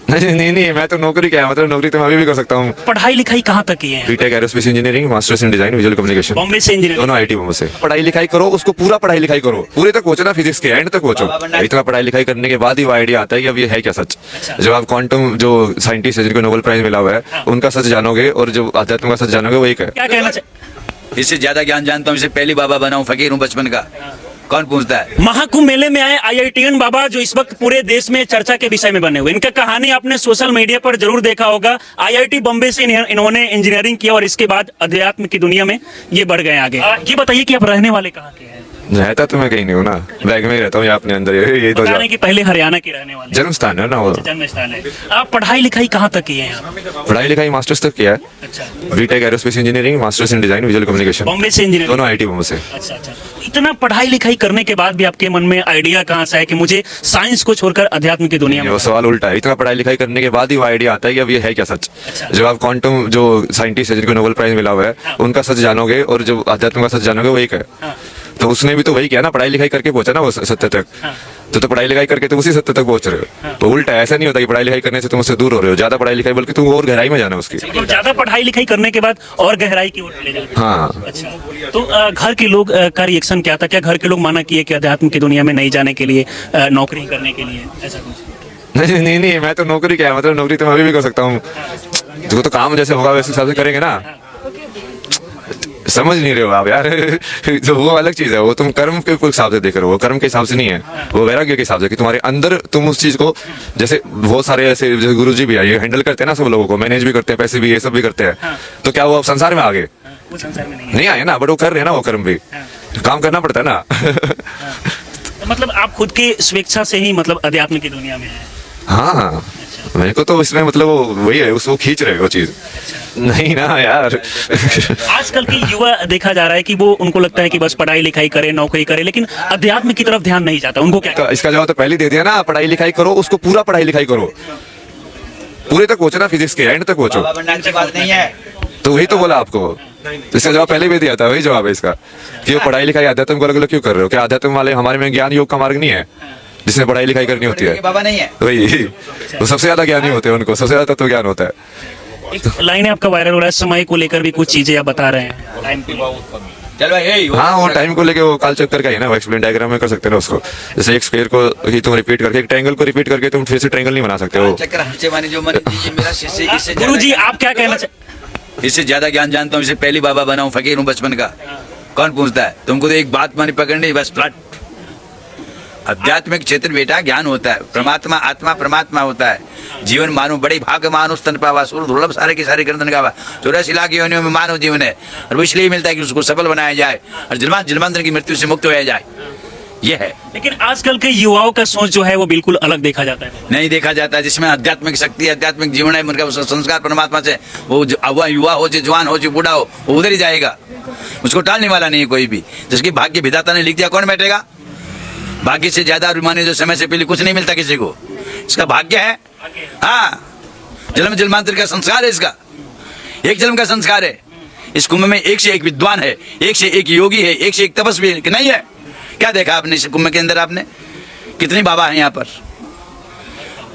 नहीं नहीं, मैं तो नौकरी क्या है, मतलब नौकरी तो मैं अभी भी कर सकता हूँ। पढ़ाई लिखाई कहाँ तक की है? BTech aerospace engineering, masters in design visual communication, Bombay से इंजीनियर। दोनों आईटी बॉम्बे से। पढ़ाई लिखाई करो, उसको पूरा पढ़ाई लिखाई करो, पूरे तक पहुंचो ना, फिजिक्स के एंड तक पहुंचो। इतना पढ़ाई लिखाई करने के बाद ही वो आइडिया आता है कि अब ये है क्या सच। जब आप क्वांटम जो साइंटिस्ट है जिनको नोबेल प्राइज मिला हुआ है उनका सच जानोगे और जो अध्यात्म का सच जानोगे वो एक है। क्या कहना चाहिए? इससे ज्यादा ज्ञान जानता हूँ, इससे पहली बाबा बना हूँ, फकीर हूँ बचपन का। कौन पूछता है? महाकुंभ मेले में आए आईआईटीएन बाबा जो इस वक्त पूरे देश में चर्चा के विषय में बने हुए, इनका कहानी आपने सोशल मीडिया पर जरूर देखा होगा। आईआईटी बॉम्बे से इन्होंने इंजीनियरिंग किया और इसके बाद अध्यात्म की दुनिया में ये बढ़ गए आगे। ये बताइए कि आप रहने वाले कहाँ के हैं? रहता तो मैं कहीं नहीं हूँ ना, बैग में ही रहता हूँ या अपने अंदर, यही तो बताने कि पहले हरियाणा के रहने वाले। जन्म स्थान है ना वो। जन्म स्थान है। आप पढ़ाई लिखाई कहाँ तक की है यहाँ? पढ़ाई लिखाई मास्टर्स तक किया है, अच्छा। BTech aerospace engineering, masters in design visual communication, Bombay से इंजीनियर। दोनों आईटी बॉम्बे से। अच्छा अच्छा। इतना पढ़ाई लिखाई करने के बाद भी आपके मन में आइडिया कहाँ से है कि मुझे साइंस को छोड़कर अध्यात्म की दुनिया में? वो सवाल उल्टा है, इतना पढ़ाई लिखाई करने के बाद ही वो आइडिया आता है कि अब ये है क्या सच। जब आप क्वांटम जो साइंटिस्ट है जिनको नोबेल प्राइज मिला हुआ है उनका सच जानोगे और जो अध्यात्म का सच जानोगे वो एक है। तो उसने भी तो वही किया ना, पढ़ाई लिखाई करके पहुंचा ना वो सत्य तक। तो पढ़ाई लिखाई करके तो उसी सत्य तक पहुंच रहे हो। तो उल्टा ऐसा नहीं होता कि पढ़ाई लिखाई करने से तुम उससे दूर हो रहे हो, ज्यादा पढ़ाई लिखाई बल्कि तुम और गहराई में जाना उसकी। तो ज्यादा पढ़ाई लिखाई करने के बाद और गहराई की ओर चले जाते हैं। हाँ। अच्छा। तो घर के लोग का रिएक्शन क्या था? क्या घर के लोग माना किए कि अध्यात्म की दुनिया में नहीं जाने के लिए, नौकरी करने के लिए, ऐसा कुछ? नहीं नहीं, मैं तो नौकरी क्या है, मतलब नौकरी तो मैं अभी भी कर सकता हूँ। तो काम जैसे होगा वैसे हिसाब से करेंगे ना। समझ नहीं रहे हो आप यार। तो वो अलग चीज है, वो तुम कर्म के हिसाब से देख रहे हो, वो कर्म के हिसाब से नहीं है, वो वैराग्य के हिसाब से कि तुम्हारे अंदर तुम उस चीज को, जैसे बहुत सारे ऐसे जैसे गुरुजी भी है, ये हैंडल करते हैं ना सब लोगों को, मैनेज भी करते हैं, पैसे भी, ये सब भी करते हैं। तो क्या वो अब संसार में आ गए? वो संसार में नहीं नहीं आए ना, बट वो कर रहे हैं ना, वो कर्म भी काम करना पड़ता है ना। तो मतलब आप खुद के स्वेच्छा से ही मतलब अध्यात्म की दुनिया में है? हाँ, मेरे को तो इसमें मतलब वो वही है, उसको खींच रहे वो चीज। नहीं ना यार। आजकल की युवा देखा जा रहा है कि वो, उनको लगता है कि बस पढ़ाई लिखाई करे, नौकरी करे, लेकिन अध्यात्म की तरफ ध्यान नहीं जाता। उनको क्या? तो इसका जवाब तो पहले ही दे दिया ना, पढ़ाई लिखाई करो, उसको पूरा पढ़ाई लिखाई करो, पूरे तक पहुंचो ना, फिजिक्स के एंड तक पहुंचो। बाबा बनने की बात नहीं है। तो वही तो बोला आपको, तो इसका जवाब पहले भी दिया था, वही जवाब है इसका कि वो पढ़ाई लिखाई अध्यात्म को अलग अलग क्यों कर रहे हो? क्या अध्यात्म वाले हमारे में ज्ञान योग का मार्ग नहीं है जिसमें पढ़ाई लिखाई करनी होती है? बाबा नहीं है वही वो सबसे ज्यादा ज्ञानी होते हैं, उनको सबसे ज्यादा तत्व ज्ञान होता है। एक लाइन है आपका वायरल हो रहा है, समय को लेकर भी कुछ चीजें आप बता रहे हैं। टाइम को। चल भाई, यही हाँ, वो टाइम को लेके वो काल चक्कर का ही ना, वो एक्सप्लेन डायग्राम में कर सकते हैं ना उसको। जैसे एक स्क्वायर को ही तुम रिपीट करके, एक ट्रायंगल को रिपीट करके तुम फिर से ट्रायंगल नहीं बना सकते हो। चक्कर हमसे मानी जो मन दीजिए मेरा शिष्य। इससे गुरु जी आप क्या कहना इससे ज्यादा ज्ञान जानता हूँ, इससे पहली बाबा बना हूँ, फकीर हूँ बचपन का। कौन पूछता है? तुमको तो एक बात मानी पकड़नी, बस फ्लट। आध्यात्मिक क्षेत्र बेटा ज्ञान होता है, परमात्मा आत्मा परमात्मा होता है। जीवन मानो बड़े भाग्य मानो स्तन पावा, सूर दुर्लभ सारे के सारे गर्दन गावा। 84 लाख योनियों में मानव जीवन है और वो इसलिए मिलता है कि उसको सफल बनाया जाए और जन्मांतर की मृत्यु से मुक्त होया जाए। ये है। लेकिन आजकल के युवाओं का सोच जो है वो बिल्कुल अलग देखा जाता है। नहीं देखा जाता है, जिसमें आध्यात्मिक शक्ति आध्यात्मिक जीवन है, उनका संस्कार परमात्मा से, वो युवा हो चाहे जवान हो चाहे बूढ़ा हो, वो उधर ही जाएगा। उसको टालने वाला नहीं है कोई भी। जिसकी भाग्य विधाता ने लिख दिया, कौन बैठेगा? भाग्य से ज्यादा माने जो समय से पहले कुछ नहीं मिलता किसी को, इसका भाग्य है। हाँ, जन्म जन्मांतर का संस्कार है इसका, एक जन्म का संस्कार है। इस कुंभ में एक से एक विद्वान है, एक से एक योगी है, एक से एक तपस्वी है कि नहीं है? क्या देखा आपने इस कुंभ के अंदर? आपने कितने बाबा हैं यहाँ पर?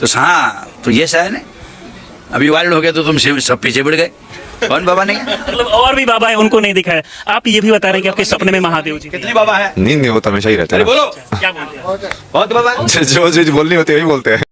तो हाँ, तो ये शायद है। अभी वायरल हो गया तो तुम सब पीछे बढ़ गए। कौन बाबा नहीं है? मतलब और भी बाबा है, उनको नहीं दिखा है। आप ये भी बता रहे हैं कि आपके सपने में महादेव जी कितने बाबा है? नहीं नहीं, वो तो हमेशा ही रहता है। बोलो क्या बोलते हैं? बहुत बाबा। जो चीज बोलनी होती है वही बोलते हैं।